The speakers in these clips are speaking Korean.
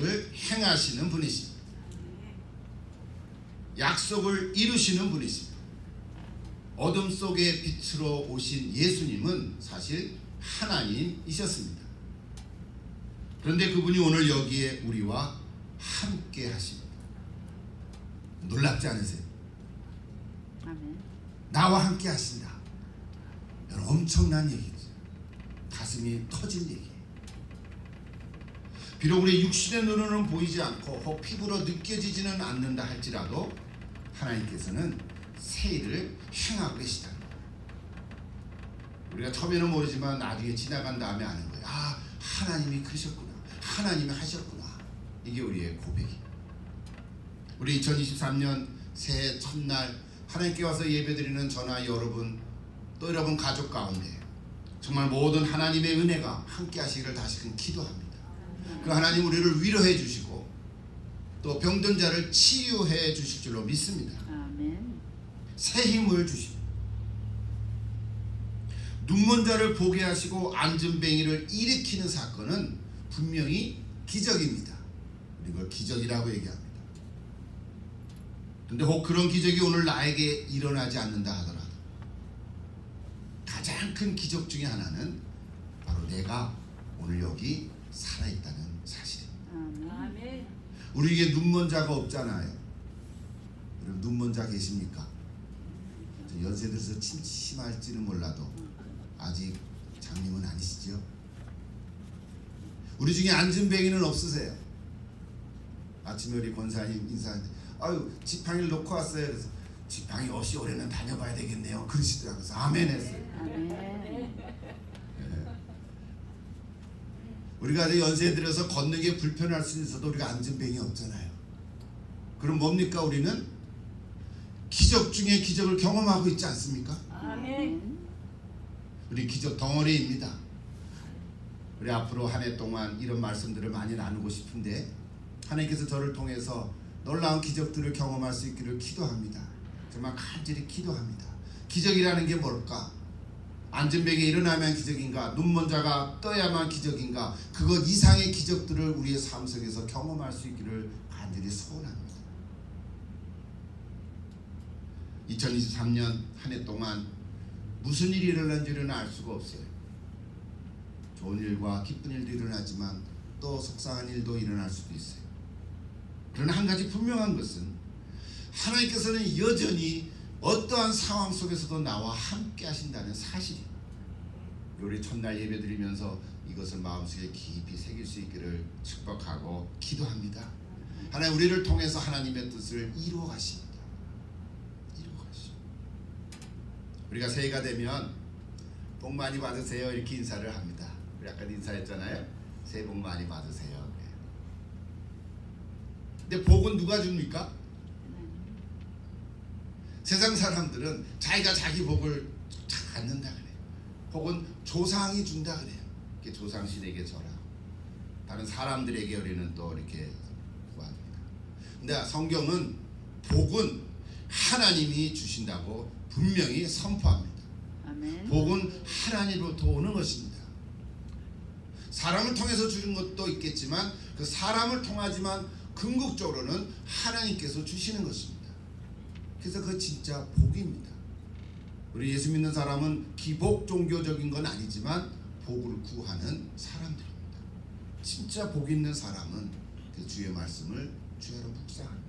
기적을 행하시는 분이십니다. 약속을 이루시는 분이십니다. 어둠 속의 빛으로 오신 예수님은 사실 하나님이셨습니다. 그런데 그분이 오늘 여기에 우리와 함께 하십니다. 놀랍지 않으세요? 아멘. 나와 함께 하신다. 이건 엄청난 얘기죠. 가슴이 터질 얘기예요. 비록 우리 육신의 눈으로는 보이지 않고 혹 피부로 느껴지지는 않는다 할지라도 하나님께서는 새 일을 행하고 계시다. 우리가 처음에는 모르지만 나중에 지나간 다음에 아는 거예요. 아, 하나님이 그러셨구나. 하나님이 하셨구나. 이게 우리의 고백이. 우리 2023년 새해 첫날 하나님께 와서 예배드리는 저나 여러분, 또 여러분 가족 가운데 정말 모든 하나님의 은혜가 함께 하시기를 다시금 기도합니다. 그 하나님 우리를 위로해 주시고 또 병든 자를 치유해 주실 줄로 믿습니다. 아멘. 새 힘을 주십니다. 눈먼 자를 보게 하시고 앉은뱅이를 일으키는 사건은 분명히 기적입니다. 이걸 기적이라고 얘기합니다. 근데 혹 그런 기적이 오늘 나에게 일어나지 않는다 하더라도 가장 큰 기적 중에 하나는 바로 내가 오늘 여기 살아있다는 사실입니다. 아멘. 우리에게 눈먼 자가 없잖아요. 여러분 눈먼 자 계십니까? 연세 들어서 침침할지는 몰라도 아직 장님은 아니시죠? 우리 중에 앉은뱅이는 없으세요? 아침에 우리 권사님 인사하는데 아유 지팡이를 놓고 왔어요. 그래서 지팡이 없이 올해는 다녀봐야 되겠네요. 그러시더라고요. 그래서 아멘 했어요. 아멘. 네. 우리가 아직 연세에 들어서 걷는 게 불편할 수 있어도 우리가 앉은뱅이 없잖아요. 그럼 뭡니까? 우리는 기적 중에 기적을 경험하고 있지 않습니까? 아멘. 우리 기적 덩어리입니다. 우리 앞으로 한 해 동안 이런 말씀들을 많이 나누고 싶은데 하나님께서 저를 통해서 놀라운 기적들을 경험할 수 있기를 기도합니다. 정말 간절히 기도합니다. 기적이라는 게 뭘까? 앉은뱅이 일어나면 기적인가? 눈먼 자가 떠야만 기적인가? 그것 이상의 기적들을 우리의 삶 속에서 경험할 수 있기를 간절히 소원합니다. 2023년 한 해 동안 무슨 일이 일어난지는 알 수가 없어요. 좋은 일과 기쁜 일도 일어나지만 또 속상한 일도 일어날 수도 있어요. 그러나 한 가지 분명한 것은 하나님께서는 여전히 어떠한 상황 속에서도 나와 함께 하신다는 사실이에요. 우리 첫날 예배 드리면서 이것을 마음속에 깊이 새길 수 있기를 축복하고 기도합니다. 하나님 우리를 통해서 하나님의 뜻을 이루어 가십니다. 이루어 가십니다. 우리가 새해가 되면 복 많이 받으세요 이렇게 인사를 합니다. 우리 아까 인사했잖아요. 새해 복 많이 받으세요. 근데 복은 누가 줍니까? 세상 사람들은 자기가 자기 복을 갖는다 그래요. 혹은 조상이 준다 그래요. 이렇게 조상신에게 절하고 다른 사람들에게 우리는 또 이렇게 구합니다. 근데 성경은 복은 하나님이 주신다고 분명히 선포합니다. 아멘. 복은 하나님으로부터 오는 것입니다. 사람을 통해서 주는 것도 있겠지만 그 사람을 통하지만 궁극적으로는 하나님께서 주시는 것입니다. 그래서 그 진짜 복입니다. 우리 예수 믿는 사람은 기복 종교적인 건 아니지만 복을 구하는 사람들입니다. 진짜 복 있는 사람은 그 주의 말씀을 주야로 묵상합니다.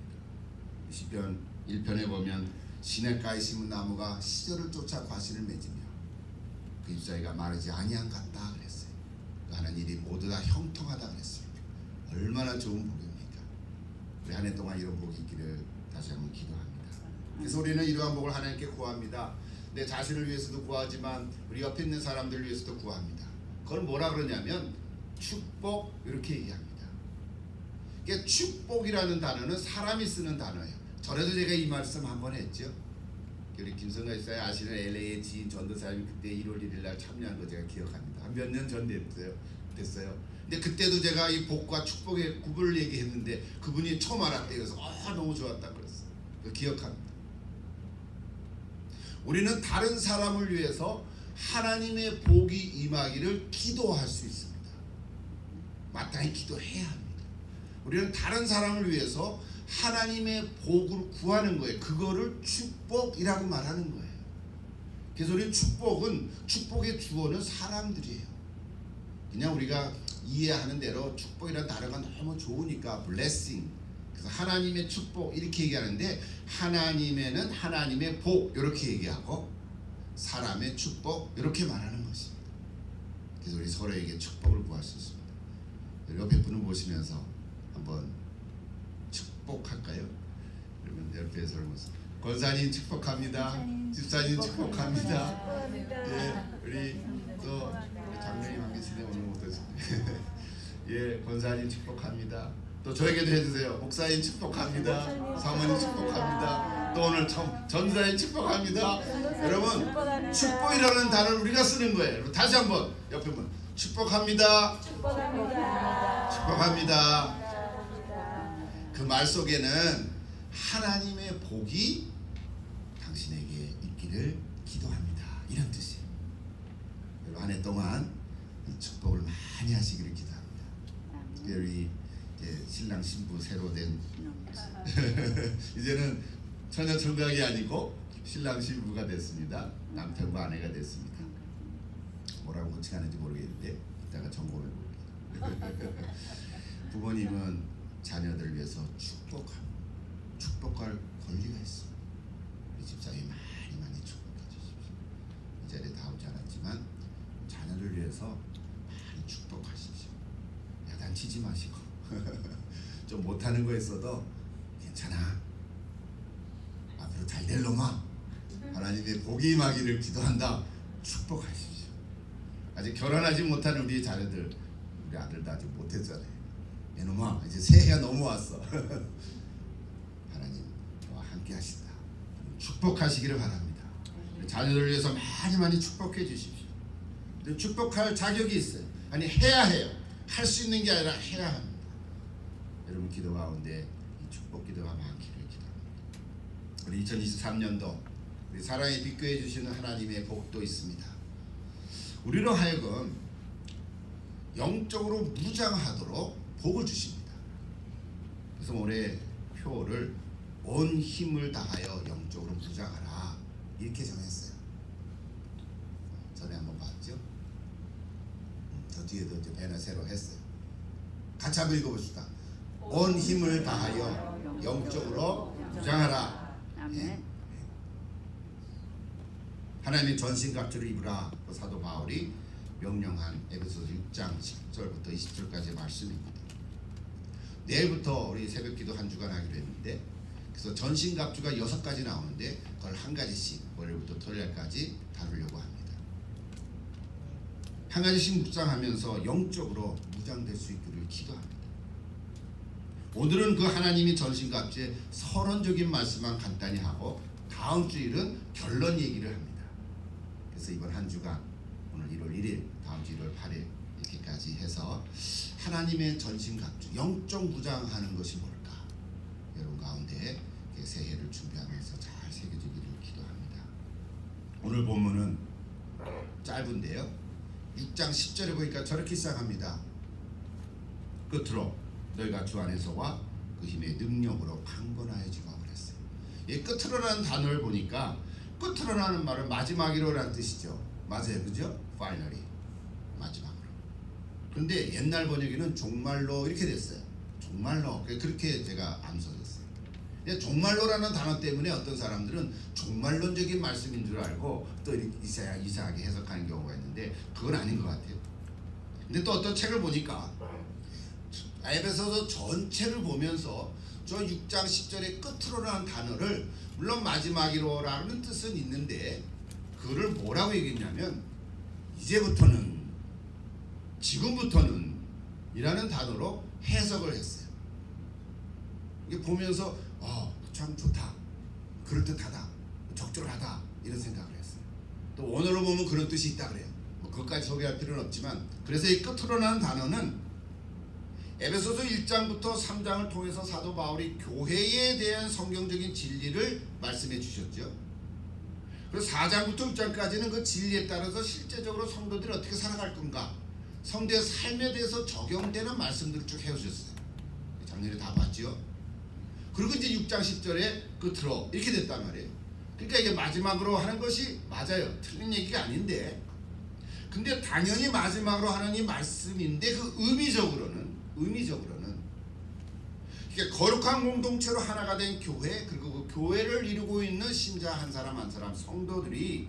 시편 1편에 보면 시냇가에 심은 나무가 시절을 쫓아 과실을 맺으며 그 잎사귀가 마르지 아니한 같다 그랬어요. 하는 일이 모두 다 형통하다 그랬어요. 얼마나 좋은 복입니까? 우리 한 해 동안 이런 복이 있기를 다시 한번 기도합니다. 그래서 우리는 이러한 복을 하나님께 구합니다. 내 자신을 위해서도 구하지만 우리 옆에 있는 사람들을 위해서도 구합니다. 그걸 뭐라 그러냐면 축복 이렇게 얘기합니다. 이게 축복이라는 단어는 사람이 쓰는 단어예요. 전에도 제가 이 말씀 한번 했죠. 우리 김성가 집사님 아시는 LA의 지인 전도사님이 그때 1월 1일 날 참여한 거 제가 기억합니다. 한 몇 년 전 됐어요. 근데 그때도 제가 이 복과 축복의 구분을 얘기했는데 그분이 처음 알았대요. 그래서 너무 좋았다고 그랬어요. 기억합니다. 우리는 다른 사람을 위해서 하나님의 복이 임하기를 기도할 수 있습니다. 마땅히 기도해야 합니다. 우리는 다른 사람을 위해서 하나님의 복을 구하는 거예요. 그거를 축복이라고 말하는 거예요. 그래서 우리 축복의 주어는 사람들이에요. 그냥 우리가 이해하는 대로 축복이라는 단어가 너무 좋으니까 blessing, 그래서 하나님의 축복 이렇게 얘기하는데, 하나님에는 하나님의 복 이렇게 얘기하고 사람의 축복 이렇게 말하는 것입니다. 그래서 우리 서로에게 축복을 구할 수 있습니다. 옆에 분을 보시면서 한번 축복할까요? 그러면 옆에 서로 권사님 축복합니다. 집사님 축복합니다. 예, 우리 또 장로님 한 계시네. 오늘 어떠신지. 예, 권사님 축복합니다. 또 저에게도 해주세요. 목사님 축복합니다. 사모님 축복합니다. 또 오늘 전사님 축복합니다. 여러분, 축복이라는 단어를 우리가 쓰는 거예요. 다시 한번 옆에 분 축복합니다. 축복합니다. 그 말 속에는 하나님의 복이 당신에게 있기를 기도합니다, 이런 뜻이에요. 여러분, 한 해 동안 축복을 많이 하시기를 기도합니다. 특별히 신랑 신부 새로 된 이제는 처녀 총각이 아니고 신랑 신부가 됐습니다. 남편과 아내가 됐습니다. 뭐라고 호칭하는지 모르겠는데 이따가 점검해 볼게요. 부모님은 자녀들을 위해서 축복할 권리가 있습니다. 우리 집사님 많이 축복해 주십시오. 이 자리에 다 오지 않았지만 자녀를 위해서 많이 축복하십시오. 야단치지 마시고 좀 못하는 거 있어도 괜찮아, 앞으로 잘 될 놈아, 하나님의 복이 임하기를 기도한다, 축복하십시오. 아직 결혼하지 못한 우리 자녀들, 우리 아들도 아직 못했잖아요. 이놈아, 이제 새해가 넘어왔어. 하나님 너와 함께 하신다, 축복하시기를 바랍니다. 자녀들을 위해서 많이 축복해 주십시오. 축복할 자격이 있어요. 아니, 해야 해요. 할 수 있는 게 아니라 해야 합니다. 여러분, 기도 가운데 이 축복 기도가 많기를 기도합니다. 우리 2023년도 우리 사랑의 빛교회 주시는 하나님의 복도 있습니다. 우리로 하여금 영적으로 무장하도록 복을 주십니다. 그래서 올해 표를 온 힘을 다하여 영적으로 무장하라, 이렇게 정했어요. 전에 한번 봤죠? 저 뒤에도 이제 배너 새로 했어요. 같이 한번 읽어봅시다. 온 힘을 다하여 영적으로 무장하라. 네. 하나님의 전신갑주를 입으라. 사도 바울이 명령한 에베소서 6장 10절부터 20절까지의 말씀입니다. 내일부터 우리 새벽기도 한 주간 하기로 했는데, 그래서 전신갑주가 6가지 나오는데 그걸 한 가지씩 월요일부터 토요일까지 다루려고 합니다. 한 가지씩 묵상하면서 영적으로 무장될 수 있기를 기도합니다. 오늘은 그 하나님이 전신갑주의 서론적인 말씀만 간단히 하고 다음 주일은 결론 얘기를 합니다. 그래서 이번 한 주간 오늘 1월 1일, 다음 주 1월 8일 이렇게까지 해서 하나님의 전신갑주, 영적 무장하는 것이 뭘까? 여러분 가운데 새해를 준비하면서 잘 새겨지기를 기도합니다. 오늘 본문은 짧은데요, 6장 10절에 보니까 저렇게 시작합니다. 끝으로 너희가 주 안에서와 그 힘의 능력으로 강건하여지고 그랬어요. 이 끝으로라는 단어를 보니까, 끝으로라는 말은 마지막이로라는 뜻이죠. 맞아요, 그죠? Finally, 마지막으로. 그런데 옛날 번역에는 종말로 이렇게 됐어요. 종말로, 그렇게 제가 암송했어요. 종말로라는 단어 때문에 어떤 사람들은 종말론적인 말씀인 줄 알고 또 이상하게 해석하는 경우가 있는데, 그건 아닌 것 같아요. 근데 또 어떤 책을 보니까 에베소서 전체를 보면서 저 6장 10절의 끝으로라는 단어를, 물론 마지막이로라는 뜻은 있는데 그를 뭐라고 얘기했냐면 이제부터는, 지금부터는 이라는 단어로 해석을 했어요. 이게 보면서 참 좋다, 그럴듯하다, 적절하다, 이런 생각을 했어요. 또 원어로 보면 그런 뜻이 있다 그래요. 그것까지 소개할 필요는 없지만, 그래서 이 끝으로라는 단어는 에베소서 1장부터 3장을 통해서 사도 바울이 교회에 대한 성경적인 진리를 말씀해 주셨죠. 그리고 4장부터 6장까지는 그 진리에 따라서 실제적으로 성도들이 어떻게 살아갈 건가, 성도의 삶에 대해서 적용되는 말씀들을 쭉 해오셨어요. 작년에 다 봤죠. 그리고 이제 6장 10절에 끝으로 이렇게 됐단 말이에요. 그러니까 이게 마지막으로 하는 것이 맞아요. 틀린 얘기가 아닌데, 근데 당연히 마지막으로 하는 이 말씀인데 그 의미적으로는 이게 거룩한 공동체로 하나가 된 교회, 그리고 그 교회를 이루고 있는 신자 한 사람 한 사람 성도들이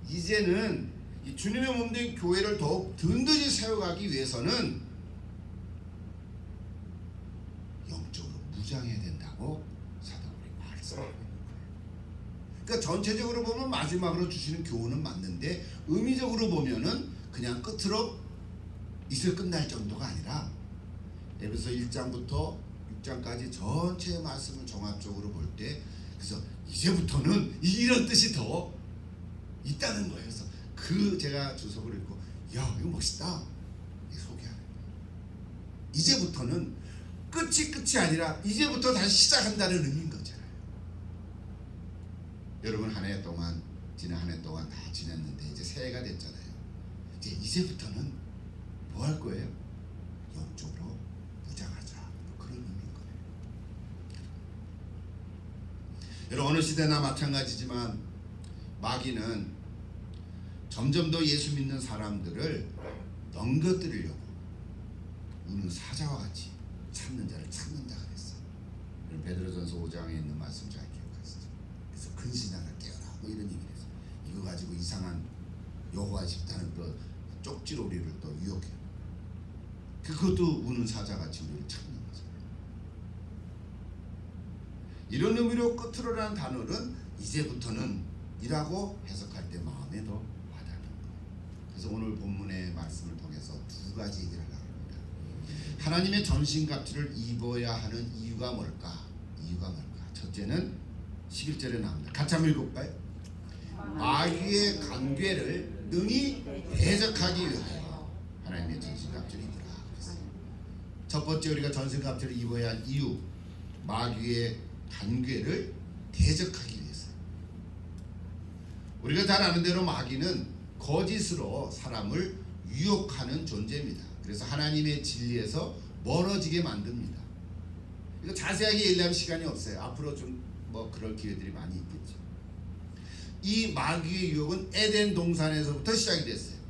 이제는 이 주님의 몸된 교회를 더욱 든든히 세워가기 위해서는 영적으로 무장해야 된다고 사도바울이 말씀하고 있는 거예요. 그러니까 전체적으로 보면 마지막으로 주시는 교훈은 맞는데 의미적으로 보면은 그냥 끝으로 이슬 끝날 정도가 아니라 에베소 1장부터 6장까지 전체의 말씀을 종합적으로 볼 때, 그래서 이제부터는 이런 뜻이 더 있다는 거예요. 그래서 그 제가 주석을 읽고 야 이거 멋있다 소개하는 거예요. 이제부터는 끝이 아니라 이제부터 다시 시작한다는 의미인 거잖아요. 여러분 지난 한 해 동안 다 지냈는데 이제 새해가 됐잖아요. 이제부터는 뭐 할 거예요? 영적으로 무장하자, 그런 의미인 거예요. 여러분 어느 시대나 마찬가지지만 마귀는 점점 더 예수 믿는 사람들을 넘겨뜨리려고 우는 사자와 같이 찾는 자를 찾는다 그랬어요. 베드로전서 5장에 있는 말씀 잘 기억하시죠? 그래서 근신하라 깨어라 뭐 이런 얘기를 해서 이거 가지고 이상한 여호와 집단은 또 쪽지로리를 또 유혹해요. 그것도 우는 사자같이 우리를 찾는 거죠. 이런 의미로 끝으로라는 단어는 이제부터는 이라고 해석할 때 마음에 더 와닿는 거예요. 그래서 오늘 본문의 말씀을 통해서 두 가지 얘기를 하려고 합니다. 하나님의 전신갑주를 입어야 하는 이유가 뭘까? 첫째는 11절에 나옵니다. 같이 한번 읽어볼까요? 마귀의 간괴를 능히 대적하기 위하여 하나님의 전신갑주를 입으라. 첫 번째 우리가 전신갑주를 입어야 할 이유, 마귀의 간괴를 대적하기 위해서. 우리가 잘 아는 대로 마귀는 거짓으로 사람을 유혹하는 존재입니다. 그래서 하나님의 진리에서 멀어지게 만듭니다. 이거 자세하게 얘기하면 시간이 없어요. 앞으로 좀 뭐 그럴 기회들이 많이 있겠죠. 이 마귀의 유혹은 에덴 동산에서부터 시작이 됐어요.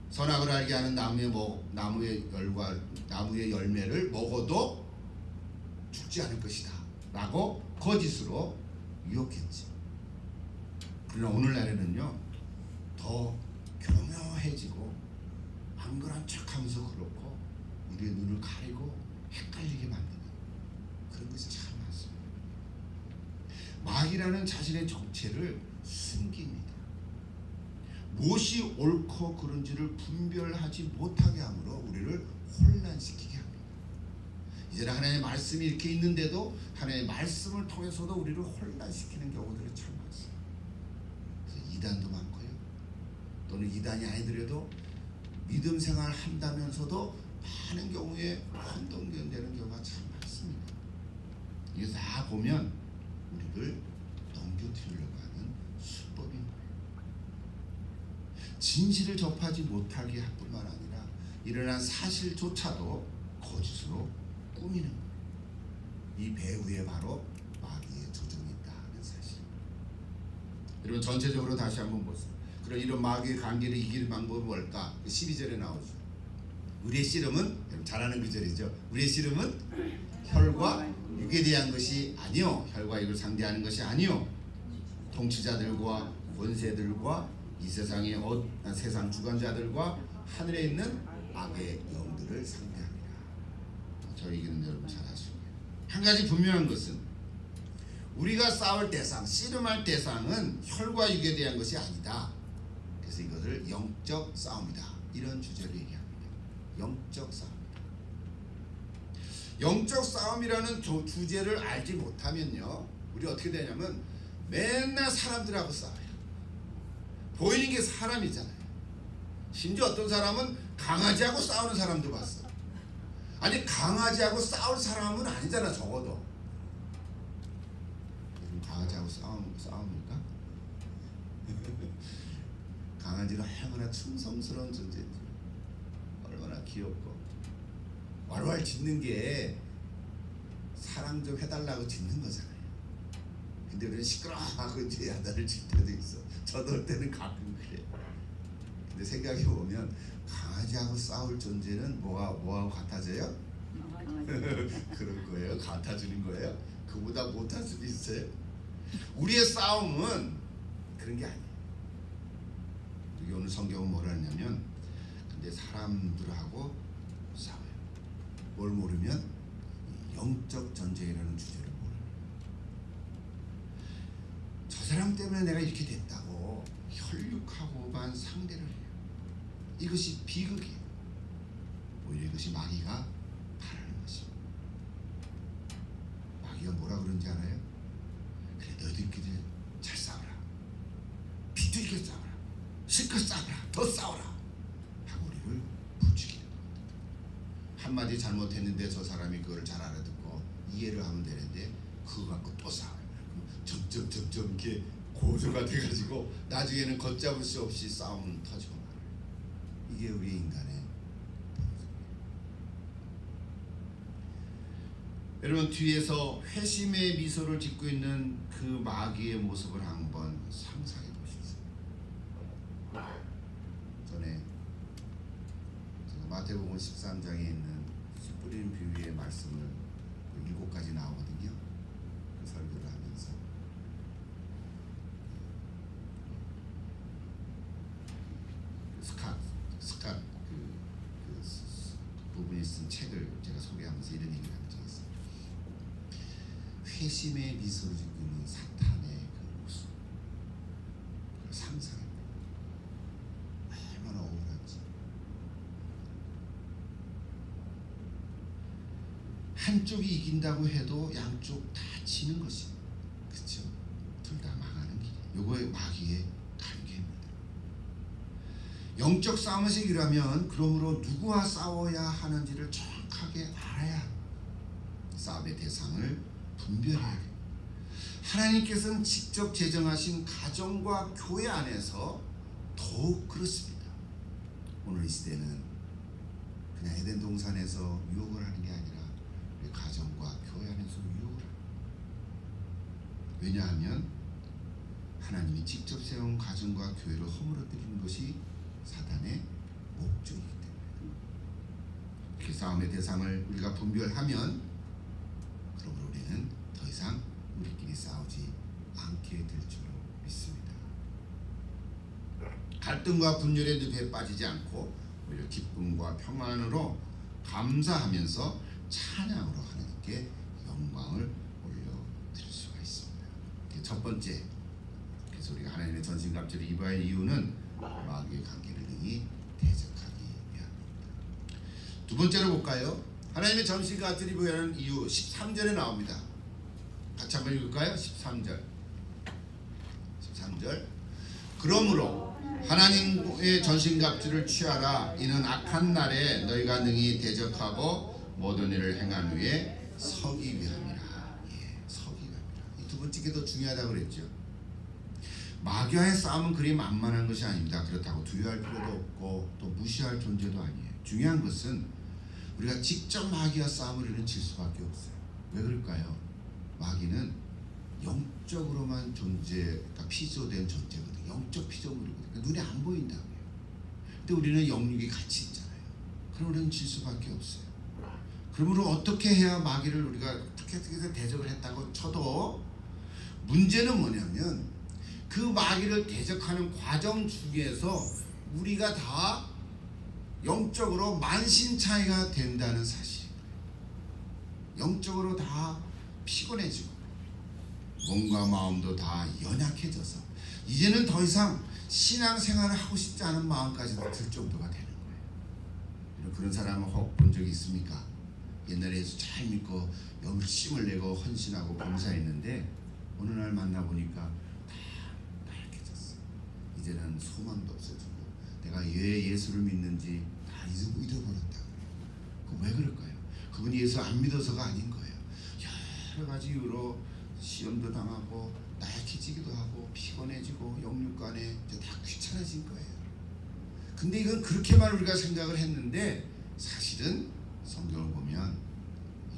선악을 알게 하는 나무의 열매를 먹어도 죽지 않을 것이다 라고 거짓으로 유혹했지. 그러나 오늘날에는요 더 교묘해지고 안 그런 척하면서 그렇고 우리의 눈을 가리고 헷갈리게 만드는 그런 것이 참 많습니다. 마귀라는 자신의 정체를 숨깁니다. 무엇이 옳고 그른지를 분별하지 못하게 함으로 우리를 혼란시키게 합니다. 이제는 하나님의 말씀이 이렇게 있는데도 하나님의 말씀을 통해서도 우리를 혼란시키는 경우들이 참 많습니다. 그래서 이단도 많고요. 또는 이단이 아니더라도 믿음 생활을 한다면서도 많은 경우에 혼동되는 경우가 참 많습니다. 이게 다 보면 우리를 넘겨뜨리려고 하는 수법인 거예요. 진실을 접하지 못하게 할 뿐만 아니라 일어난 사실조차도 거짓으로 꾸미는 거예요. 이 배후에 바로 마귀의 조종이 있다는 사실. 여러분 전체적으로 다시 한번 보세요. 그럼 이런 마귀의 관계를 이길 방법은 뭘까? 12절에 나오죠. 우리의 씨름은, 여러분 잘 아는 구절이죠. 우리의 씨름은 혈과 육에 대한 것이 아니요, 혈과 육을 상대하는 것이 아니요, 통치자들과 권세들과 이 세상의 세상 주관자들과 하늘에 있는 악의 영들을 상대합니다. 저 얘기는 여러분 잘 아시고요. 한 가지 분명한 것은 우리가 싸울 대상, 씨름할 대상은 혈과 육에 대한 것이 아니다. 그래서 이것을 영적 싸움이다, 이런 주제로 얘기합니다. 영적 싸움. 영적 싸움이라는 주제를 알지 못하면요, 우리 어떻게 되냐면 맨날 사람들하고 싸워요. 보이는 게 사람이잖아요. 심지어 어떤 사람은 강아지하고 싸우는 사람도 봤어. 아니 강아지하고 싸울 사람은 아니잖아. 적어도 강아지하고 싸웁니까? 강아지는 얼마나 충성스러운 존재인지, 얼마나 귀엽고 왈왈 짖는 게 사랑 좀 해달라고 짓는 거잖아요. 근데 우리는 시끄러워하고 이제 야단을 칠 때도 있어. 저도 올 때는 가끔 그래. 근데 생각해 보면 강아지하고 싸울 존재는 뭐하고 같아져요? 그럴 거예요. 같아지는 거예요. 그보다 못할 수도 있어요. 우리의 싸움은 그런 게 아니에요. 여기 오늘 성경은 뭐라 하냐면, 근데 사람들하고 싸워요. 뭘 모르면 영적 전쟁이라는 주제를 모르는. 저 사람 때문에 내가 이렇게 됐다고 혈육하고만 상대를 해요. 이것이 비극이에요. 오히려 이것이 마귀가 바라는 것입니다. 마귀가 뭐라 그런지 알아요? 그래, 너희들끼리 잘 싸워라. 비틀게 싸워라. 실컷 싸워라. 더 싸워라. 하고 우리를 부추기는 겁니다. 한마디 잘못했는데 저 사람이 그걸 잘 알아듣고 이해를 하면 되는데 그거 갖고 또 싸워요. 점점 이렇게 고조가 돼가지고 나중에는 걷잡을 수 없이 싸움은 터지고 말아요. 이게 우리 인간의 여러분, 뒤에서 회심의 미소를 짓고 있는 그 마귀의 모습을 한번 상상해 보십시오. 전에 제가 마태복음 13장에 있는 씨 뿌리는 비유의 말씀을 7가지 나오거든요. 그 설교를 하면서 스캇 부분이 쓴 책을 제가 소개하면서 이런 얘기를 한 적이 있어요. 회심의 미소를 짓고 있는 사탄의 그 모습, 그걸 상상해요. 얼마나 억울한지. 한쪽이 이긴다고 해도 양쪽 다 지는 것이, 그렇죠? 둘 다 망하는 길이. 요거의 마귀의 관계입니다. 영적 싸움에서 이기려면 그러므로 누구와 싸워야 하는지를 정확하게 알아야 싸움의 대상을 분별해야 돼요. 하나님께서는 직접 제정하신 가정과 교회 안에서 더욱 그렇습니다. 오늘 이 시대는 그냥 에덴 동산에서 유혹을 하는 게 아니라 우리 가정과 교회 안에서 유혹을 합니다. 왜냐하면 하나님이 직접 세운 가정과 교회를 허물어뜨리는 것이 사단의 목적이기 때문에. 이렇게 싸움의 대상을 우리가 분별하면 그러므로 우리는 더 이상 우리끼리 싸우지 않게 될 줄로 믿습니다. 갈등과 분열의 늪에 빠지지 않고 오히려 기쁨과 평안으로 감사하면서 찬양으로 하나님께 영광을 올려드릴 수가 있습니다. 첫 번째, 그래서 우리가 하나님의 전신갑주를 입어야 할 이유는 마귀의 관계를 능히 대적하기 위함입니다. 두 번째로 볼까요? 하나님의 전신갑주를 입어야 하는 이유 13절에 나옵니다. 같이 한번 읽을까요? 13절. 그러므로 하나님의 전신갑주를 취하라. 이는 악한 날에 너희가 능히 대적하고 모든 일을 행한 후에 서기 위함이라. 예, 서기 위함이라. 이 두 번째 게 더 중요하다고 그랬죠. 마귀와의 싸움은 그리 만만한 것이 아닙니다. 그렇다고 두려워할 필요도 없고 또 무시할 존재도 아니에요. 중요한 것은 우리가 직접 마귀와 싸움을 이루는 질 수밖에 없어요. 왜 그럴까요? 마귀는 영적으로만 그러니까 피조된 존재거든요. 영적 피조물이거든요. 그러니까 눈에 안 보인다고요. 근데 우리는 영육이 같이 있잖아요. 그럼 우리는 질 수밖에 없어요. 그러므로 어떻게 해야 마귀를 우리가 어떻게 해서 대적을 했다고 쳐도 문제는 뭐냐면 그 마귀를 대적하는 과정 중에서 우리가 다 영적으로 만신창이가 된다는 사실이에요. 영적으로 다 피곤해지고 몸과 마음도 다 연약해져서 이제는 더 이상 신앙생활을 하고 싶지 않은 마음까지도 들 정도가 되는 거예요. 그런 사람을 혹 본 적이 있습니까? 옛날에 예수 잘 믿고 열심을 내고 헌신하고 봉사했는데 어느 날 만나보니까 이제는 소망도 없어지고 내가 왜 예수를 믿는지 다 잊어버렸다. 왜 그럴까요? 그분이 예수 안 믿어서가 아닌 거예요. 여러 가지 이유로 시험도 당하고 나약해지기도 하고 피곤해지고 영육간에 이제 다 귀찮아진 거예요. 근데 이건 그렇게만 우리가 생각을 했는데 사실은 성경을 보면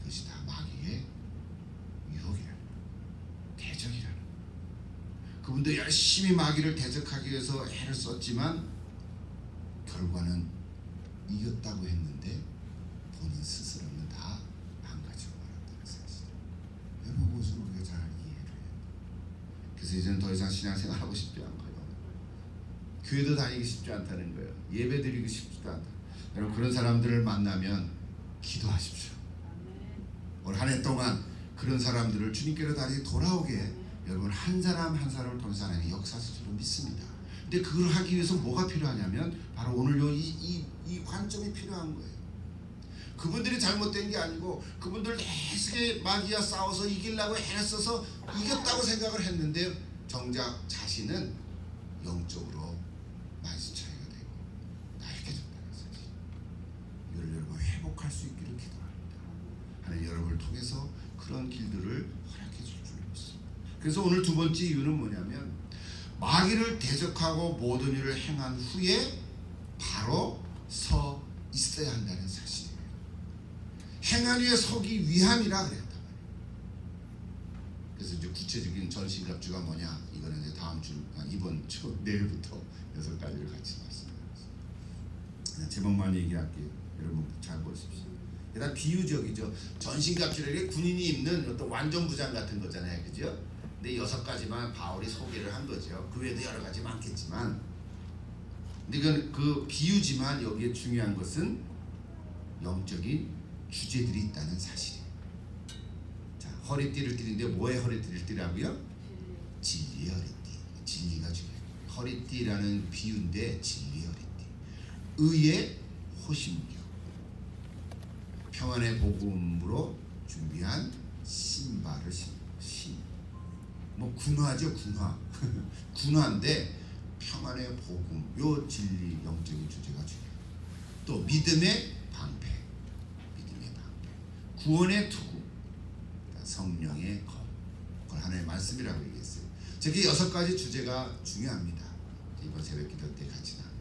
이것이 다 마귀의 그분도 열심히 마귀를 대적하기 위해서 애를 썼지만 결과는 이겼다고 했는데 본인 스스로는 다 망가지고 말았다는 사실. 여러분, 그것을 우리가 잘 이해를 해요. 그래서 이제는 더 이상 신앙생활하고 싶지 않고요. 교회도 다니기 쉽지 않다는 거예요. 예배 드리기 쉽지도 않다. 여러분, 그런 사람들을 만나면 기도하십시오. 올 한 해 동안 그런 사람들을 주님께로 다시 돌아오게 여러분 한 사람 한 사람을 통해서 하나님의 역사하실 줄 믿습니다. 근데 그걸 하기 위해서 뭐가 필요하냐면 바로 오늘 이 관점이 필요한 거예요. 그분들이 잘못된 게 아니고 그분들 계속 마귀와 싸워서 이기려고 애써서 이겼다고 생각을 했는데 정작 자신은 영적으로 만신 차이가 되고 나약해졌다는 사실. 이걸 여러분 회복할 수 있기를 기도합니다. 하나님 여러분을 통해서 그런 길들을 허락해 줄 줄 믿습니다. 그래서 오늘 두 번째 이유는 뭐냐면 마귀를 대적하고 모든 일을 행한 후에 바로 서 있어야 한다는 사실이에요. 행한 후에 서기 위함이라 그랬단 말이에요. 그래서 이제 구체적인 전신갑주가 뭐냐, 이거는 이제 다음 주, 이번 주 내일부터 6가지를 같이 말씀드리겠습니다. 제목만 얘기할게요. 여러분 잘 보십시오. 일단 비유적이죠. 전신갑주라는 게 군인이 입는 어떤 완전부장 같은 거잖아요, 그죠? 근데 6가지만 바울이 소개를 한 거죠. 그 외에도 여러 가지 많겠지만, 근데 이건 그 비유지만 여기에 중요한 것은 영적인 주제들이 있다는 사실이에요. 자, 허리띠를 띠는데 뭐에 허리띠를 띠라고요? 진리의 허리띠. 진리가 중요해요. 허리띠라는 비유인데 진리의 허리띠. 의의 호심경. 평안의 복음으로 준비한 신발을 신고 뭐 군화죠, 군화. 군화인데 평안의 복음, 요 진리 영적인 주제가 중요해요. 또 믿음의 방패, 믿음의 방패, 구원의 투구, 성령의 검, 그걸 하나의 말씀이라고 얘기했어요. 저게 6가지 주제가 중요합니다. 이번 새벽기도 때 같이 나눕니다.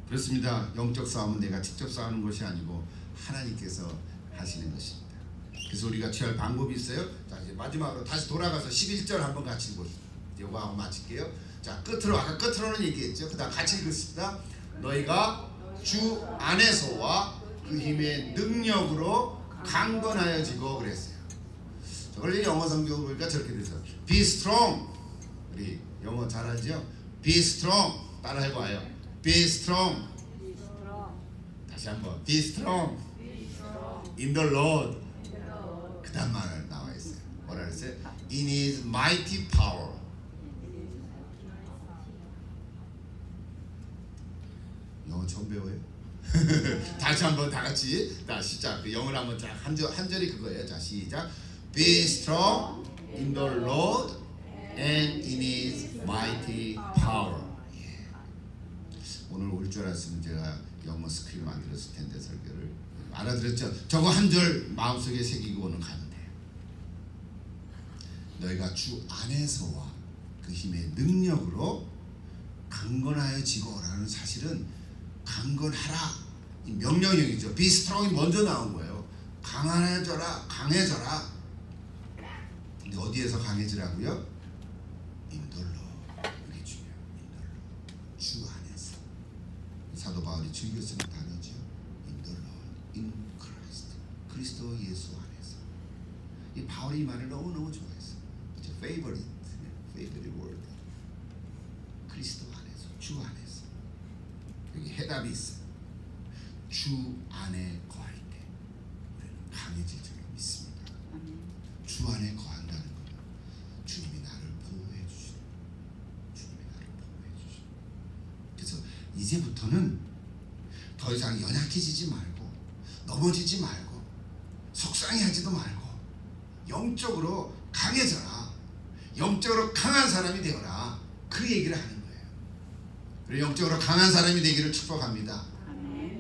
그렇습니다. 영적 싸움은 내가 직접 싸우는 것이 아니고 하나님께서 하시는 것입니다. 그래서 우리가 취할 방법이 있어요. 자, 이제 마지막으로 다시 돌아가서 11절 한번 같이 읽어봅시다. 이거 한번 마칠게요. 자, 끝으로, 아까 끝으로는 얘기했죠. 그 다음 같이 읽읍시다. 너희가 주 안에서와 그 힘의 능력으로 강건하여지고 그랬어요. 저걸 영어 성경을 보니까 저렇게 돼서 Be strong. 우리 영어 잘하죠? Be strong. 따라 해봐요. Be strong. 다시 한번 Be strong in the Lord. 그 다음 말을 나와 있어요. 뭐라 그랬어요? In His mighty power. 영어 처음 배워요? 다시 한번 다 같이 자 시작. 그 영어를 한번 쫙 한 절이 그거예요. 자 시작. Be strong in the Lord and in His mighty power. 예. 오늘 올 줄 알았으면 제가 영어 스크립 만들었을 텐데 설교를 알아들었죠? 저거 한 절 마음속에 새기고 오늘 가면 돼요. 너희가 주 안에서와 그 힘의 능력으로 강건하여지고라는 사실은 강건하라 이 명령형이죠. Be strong이 먼저 나온 거예요. 강해져라, 강해져라. 근데 어디에서 강해지라고요? 인돌로. 이게 중요해요. 인돌로. 주 안에서. 사도 바울이 즐겨 쓰는 단어죠. 인돌로. In Christ. 그리스도 예수 안에서. 이 바울이 이 말을 너무너무 좋아했어요. 이제 favorite word. 그리스도 안에서, 주 안에서. 여기 해답이 있어요. 주 안에 거할 때 우리는 강해질 줄 믿습니다. 주 안에 거한다는 것은 주님이 나를 보호해 주시는, 주님이 나를 보호해 주시는. 그래서 이제부터는 더 이상 연약해지지 말고 넘어지지 말고 속상해하지도 말고 영적으로 강해져라. 영적으로 강한 사람이 되어라. 그 얘기를 하는 거예요. 그리고 영적으로 강한 사람이 되기를 축복합니다.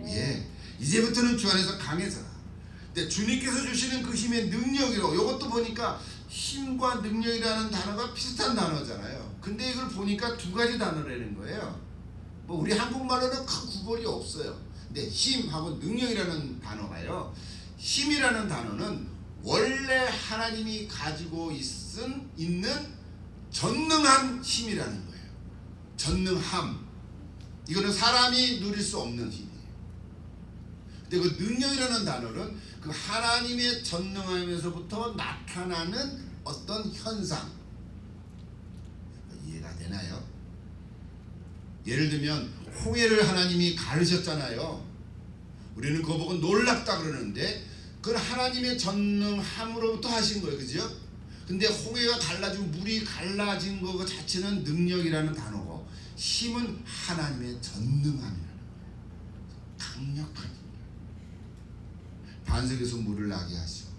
예, 이제부터는 주 안에서 강해져라. 근데 주님께서 주시는 그 힘의 능력이로, 이것도 보니까 힘과 능력이라는 단어가 비슷한 단어잖아요. 근데 이걸 보니까 2가지 단어라는 거예요. 뭐 우리 한국말로는 큰 구별이 없어요. 근데 힘하고 능력이라는 단어가요. 힘이라는 단어는 원래 하나님이 가지고 있는 전능한 힘이라는 거예요. 전능함. 이거는 사람이 누릴 수 없는 힘이에요. 근데 그 능력이라는 단어는 그 하나님의 전능함에서부터 나타나는 어떤 현상. 이해가 되나요? 예를 들면 홍해를 하나님이 가르셨잖아요. 우리는 그거 보고 놀랍다 그러는데 그건 하나님의 전능함으로부터 하신 거예요. 그죠? 근데 홍해가 갈라지고 물이 갈라진 거 자체는 능력이라는 단어고, 힘은 하나님의 전능함이라는 거예요. 강력한 힘. 반석에서 물을 나게 하시고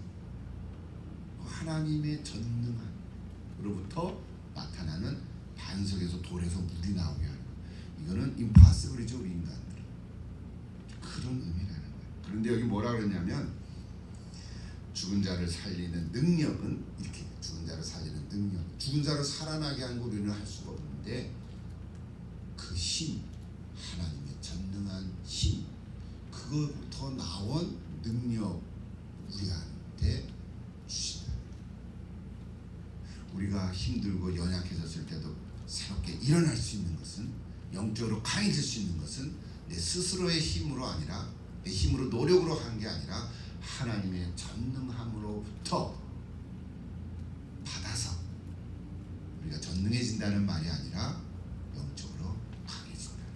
하나님의 전능함으로부터 나타나는 반석에서 돌에서 물이 나오게 하는, 이거는 임파서블이죠. 우리 인간들은 그런 의미라는 거예요. 그런데 여기 뭐라 그러냐면 죽은 자를 살리는 능력은 이렇게, 죽은 자를 살리는 능력, 죽은 자를 살아나게 하는 거 우리는 할 수가 없는데 그 힘, 하나님의 전능한 힘, 그거부터 나온 능력 우리한테 주신다. 우리가 힘들고 연약해졌을 때도 새롭게 일어날 수 있는 것은, 영적으로 강해질 수 있는 것은 내 스스로의 힘으로 아니라, 내 힘으로 노력으로 한 게 아니라 하나님의 전능함으로부터 받아서, 우리가 전능해진다는 말이 아니라 영적으로 강해진다는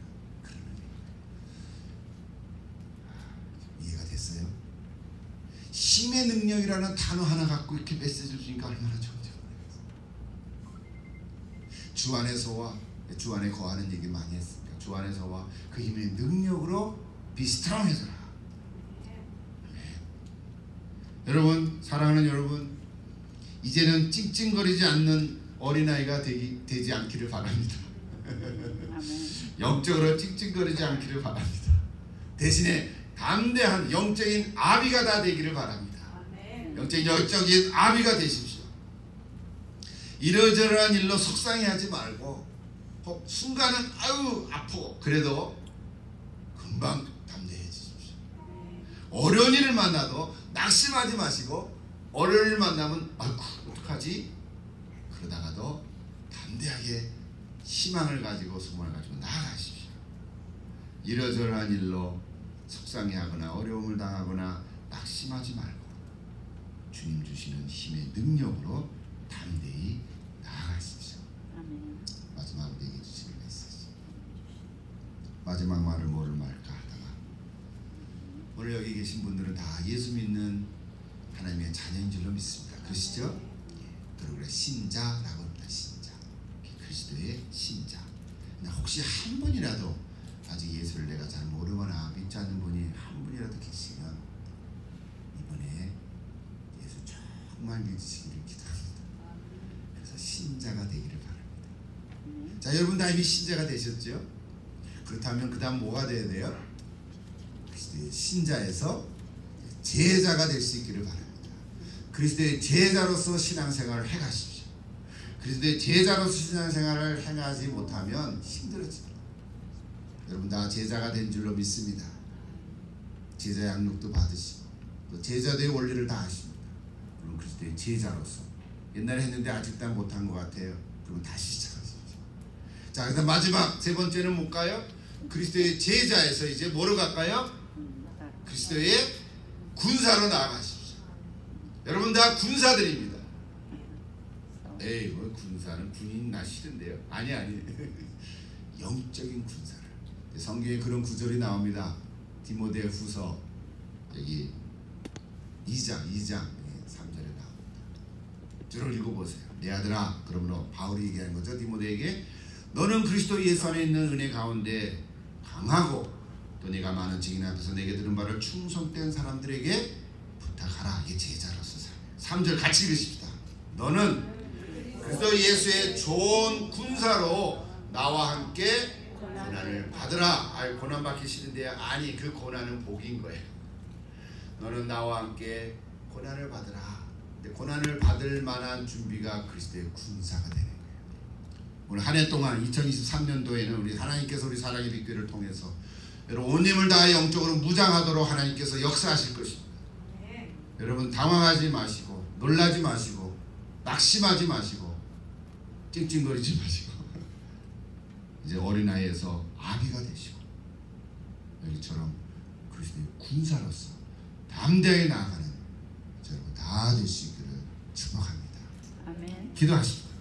그런 의미입니다. 이해가 됐어요? 힘의 능력이라는 단어 하나 갖고 이렇게 메시지를 주니까 얼마나 좋은지 모르겠어요. 주 안에서와 주 안에 거하는 얘기 많이 했으니까 주 안에서와 그 힘의 능력으로 be strong해져라. 여러분, 사랑하는 여러분, 이제는 찡찡거리지 않는 어린아이가 되지 않기를 바랍니다. 영적으로 찡찡거리지 않기를 바랍니다. 대신에 담대한 영적인 아비가 다 되기를 바랍니다. 영적인 아비가 되십시오. 이러저러한 일로 속상해하지 말고, 순간은 아유 아프고 그래도 금방 담대해지십시오. 어려운 일을 만나도 낙심하지 마시고, 어려운 일을 만나면 아이고 어떡하지? 그러다가도 담대하게 희망을 가지고 소망을 가지고 나아가십시오. 이러저러한 일로 속상해하거나 어려움을 당하거나 낙심하지 말고 주님 주시는 힘의 능력으로 담대히 나아가십시오. 아멘. 마지막으로 얘기해 주시는 메시지. 마지막 말을 뭐를 말까 하다가, 오늘 여기 계신 분들은 다 예수 믿는 하나님의 자녀인 줄로 믿습니다. 그러시죠? 그리고 그래 신자라고 합니다. 신자, 그리스도의 신자. 혹시 한 분이라도 아직 예수를 내가 잘 모르거나 믿지 않는 분이 한 분이라도 계시면 이번에 예수 정말 믿으시기를 기도합니다. 그래서 신자가 되기를 바랍니다. 자, 여러분 다 이미 신자가 되셨죠? 그렇다면 그 다음 뭐가 돼야 돼요? 그리스도의 신자에서 제자가 될 수 있기를 바랍니다. 그리스도의 제자로서 신앙생활을 해가십시오. 그리스도의 제자로서 신앙생활을 행하지 못하면 힘들어집니다. 여러분 다 제자가 된 줄로 믿습니다. 제자 양육도 받으시고 또 제자들의 원리를 다 아십니다. 물론 그리스도의 제자로서 옛날에 했는데 아직도 못한 것 같아요. 그러면 다시 시작하십시오. 자, 그다음 마지막 세 번째는 뭘까요? 그리스도의 제자에서 이제 뭐로 갈까요? 그리스도의 군사로 나아가십시오. 여러분 다 군사들입니다. 에이, 뭐 군사는 군인 나 싫은데요. 아니 영적인 군사를. 성경에 그런 구절이 나옵니다. 디모데 후서 여기 2장 3절에 나옵니다. 줄을 읽어보세요. 내 아들아, 그러므로 바울이 얘기하는 거죠. 디모데에게 너는 그리스도 예수 안에 있는 은혜 가운데 강하고 또 네가 많은 증인 앞에서 내게 들은 바를 충성된 사람들에게 부탁하라. 이게 제자로서 3절 같이 읽으십시다. 너는 그리스도 예수의 좋은 군사로 나와 함께 고난을 받으라. 고난 받기 싫은데, 아니 그 고난은 복인 거예요. 너는 나와 함께 고난을 받으라. 근데 고난을 받을 만한 준비가 그리스도의 군사가 되는 거예요. 오늘 한 해 동안 2023년도에는 우리 하나님께서 우리 사랑의 빅교회를 통해서 여러분 온 힘을 다해 영적으로 무장하도록 하나님께서 역사하실 것입니다. 여러분 당황하지 마시고 놀라지 마시고 낙심하지 마시고 찡찡거리지 마시고 이제 어린아이에서 아비가 되시고 여기처럼 그리스도의 군사로서 담대하게 나아가는 여러분 다 되시기를 축복합니다. 아멘. 기도하십시오.